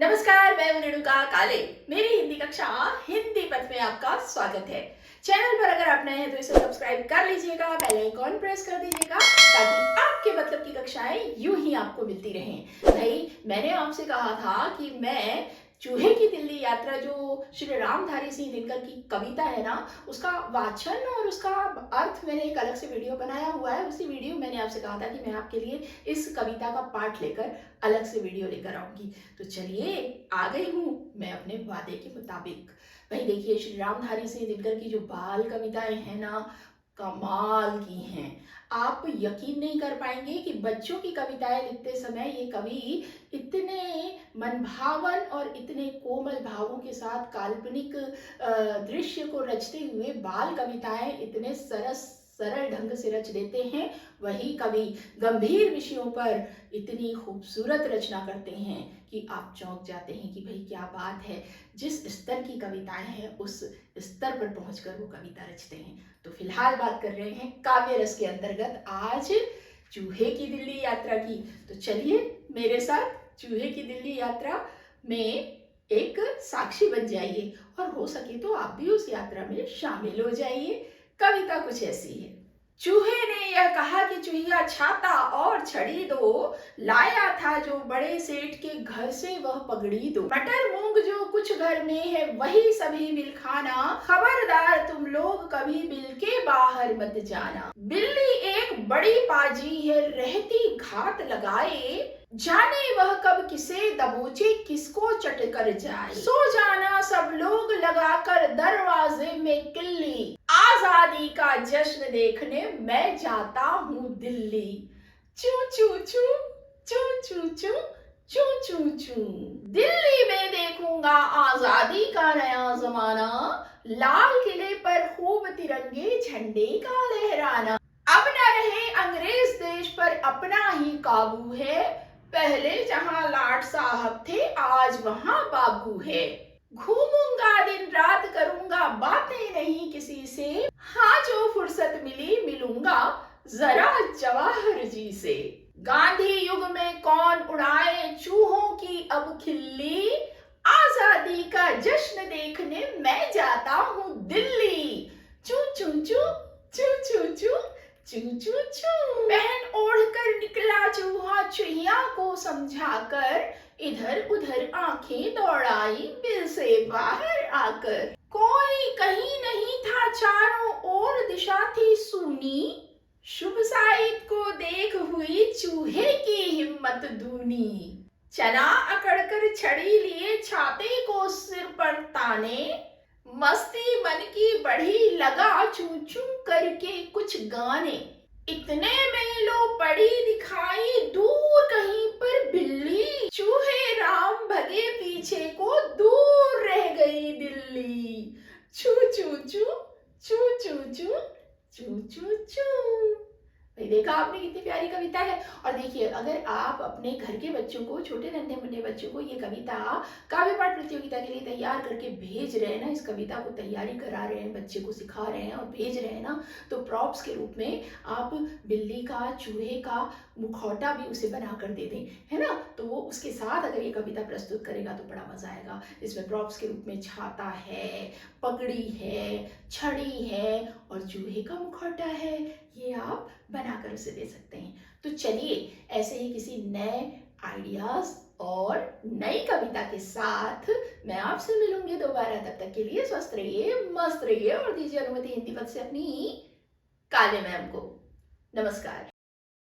नमस्कार, मैं हूं रेणुका काले। मेरी हिंदी कक्षा हिंदी पथ में आपका स्वागत है। चैनल पर अगर आप नए हैं तो इसे सब्सक्राइब कर लीजिएगा, बेल आइकॉन प्रेस कर दीजिएगा ताकि आपके मतलब की कक्षाएं यूं ही आपको मिलती रहें। भाई, मैंने आपसे कहा था कि मैं चूहे की दिल्ली यात्रा जो श्री रामधारी सिंह दिनकर की कविता है ना, उसका वाचन और उसका अर्थ मैंने एक अलग से वीडियो बनाया हुआ है। उसी वीडियो में मैंने आपसे कहा था कि मैं आपके लिए इस कविता का पाठ लेकर अलग से वीडियो लेकर आऊंगी। तो चलिए, आ गई हूँ मैं अपने वादे के मुताबिक। भाई देखिए, श्री रामधारी सिंह दिनकर की जो बाल कविताएं हैं ना, कमाल की हैं। आप यकीन नहीं कर पाएंगे कि बच्चों की कविताएं लिखते समय ये कवि इतने मनभावन और इतने कोमल भावों के साथ काल्पनिक दृश्य को रचते हुए बाल कविताएं इतने सरल ढंग से रच देते हैं। वही कवि गंभीर विषयों पर इतनी खूबसूरत रचना करते हैं कि आप चौंक जाते हैं कि भाई क्या बात है। जिस स्तर की कविताएं हैं उस स्तर पर पहुंचकर वो कविता रचते हैं। तो फिलहाल बात कर रहे हैं काव्य रस के अंतर्गत आज चूहे की दिल्ली यात्रा की। तो चलिए मेरे साथ चूहे की दिल्ली यात्रा में एक साक्षी बन जाइए और हो सके तो आप भी उस यात्रा में शामिल हो जाइए। कविता कुछ ऐसी है। चूहे ने यह कहा कि चूहिया छाता और छड़ी दो, लाया था जो बड़े सेठ के घर से वह पगड़ी दो। मटर मूंग जो कुछ घर में है वही सभी मिल खाना, खबरदार तुम लोग कभी बिल के बाहर मत जाना। बिल्ली एक बड़ी पाजी है, रहती घात लगाए, जाने वह कब किसे दबोचे किसको चट कर जाए। सो जाना सब लोग लगाकर दरवाजे में किल्ली, आजादी का जश्न देखने मैं जाता हूँ दिल्ली। चू चू चू चू चू चू चू चू चू। दिल्ली में देखूंगा आजादी का नया जमाना, लाल किले पर खूब तिरंगे झंडे का लहराना। अब न रहे अंग्रेज देश पर अपना ही काबू है, पहले जहां लाट साहब थे आज वहां बाबू है। घूमूंगा दिन रात करूंगा बातें नहीं किसी से, हाँ जो फुर्सत मिली मिलूंगा जरा जवाहर जी से। गांधी युग में कौन उड़ाए चूहों की अब खिल्ली, आजादी का जश्न देखने मैं जाता हूँ दिल्ली। चू चू चू चू चू चू चू चू चू। पहन ओढ़ कर निकला चूहा चुहिया को समझाकर, इधर उधर आंखें दौड़ाई बिल से बाहर आकर। कोई कहीं नहीं था चारों ओर दिशा थी सूनी, शुभ साइद को देख हुई चूहे की हिम्मत दूनी। चना अकड़ कर छड़ी लिए छाते को सिर पर ताने, मस्ती मन की बढ़ी लगा चू चू करके कुछ गाने। इतने में लो पड़ी दिखाई दूर कहीं पर बिल्ली, चूहे राम भगे पीछे को दूर रह गई दिल्ली। चू चू चू चू चू चू चू चू चू। भाई देखा आपने कितनी प्यारी कविता है। और देखिए, अगर आप अपने घर के बच्चों को, छोटे नन्हे मुन्ने बच्चों को ये कविता काव्य पाठ प्रतियोगिता के लिए तैयार करके भेज रहे हैं ना, इस कविता को तैयारी करा रहे हैं, बच्चे को सिखा रहे हैं और भेज रहे हैं ना, तो प्रॉप्स के रूप में आप बिल्ली का, चूहे का मुखौटा भी उसे बना कर दे दें, है ना। तो वो उसके साथ अगर ये कविता प्रस्तुत करेगा तो बड़ा मजा आएगा। इसमें प्रॉप्स के रूप में छाता है, पगड़ी है, छड़ी है और चूहे का मुखौटा है। ये आप बनाकर उसे दे सकते हैं। तो चलिए, ऐसे ही किसी नए आइडियाज और नई कविता के साथ मैं आपसे मिलूंगी दोबारा। तब तक के लिए स्वस्थ रहिए, मस्त रहिए और दीजिए अनुमति हिंदी पद से अपनी काले मैम को। नमस्कार।